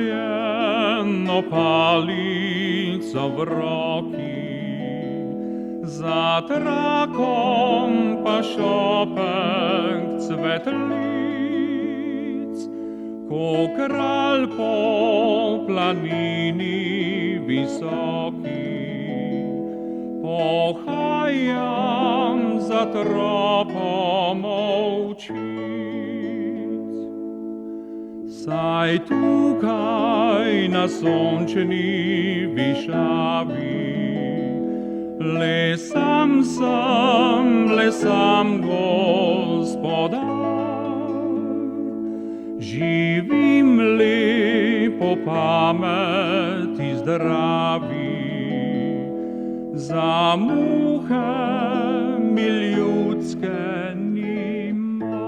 zapljeno palico v roki, za trakom pa šopek cvetlic, ko kralj po planini visoki pohajam za tropom ovčic. Saj tukaj na sončni višavi le sam gospodar, živim lepo pameti zdravi, za muhe mi ljudske nima.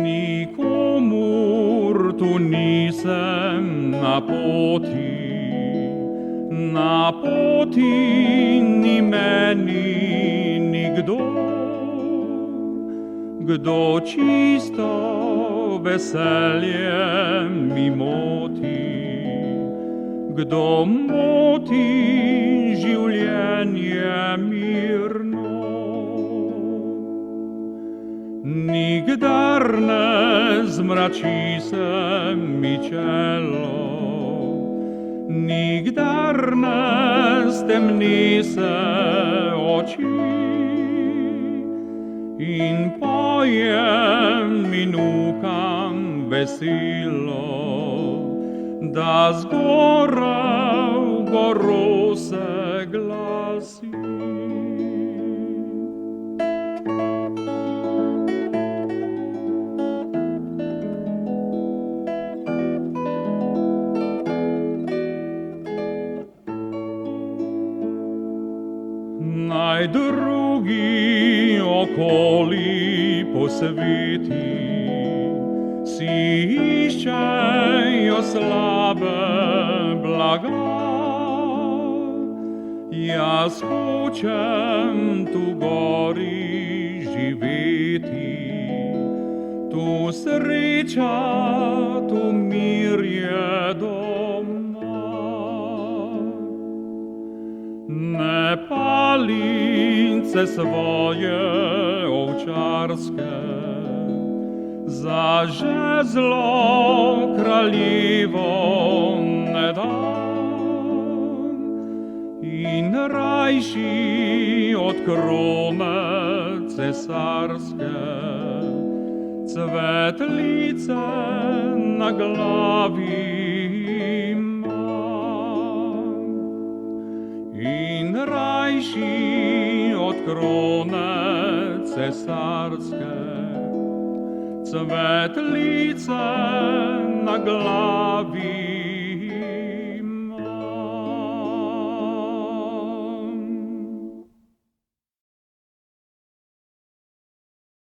Nikomur tu nisem na poti ni meni nikdo, kdo čisto veselje mi moti, kdo moti življenje mirno. Nikdar ne zmrači se mi čelo, nikdar ne stemni se oči, in pojem in ukam veselo, da zgoraj v goro se glasi. Naj drugi okoli po sveti si iščejo slabe blaga, jaz hočem tu gori živeti, tu sreča, tu mir je doma. Ne palice svoje ovčarske za žezlo kraljevo ne dam, in rajši od krone cesarske cvetlice na glavi in rajši od krone cesarske cvetlice na glavi.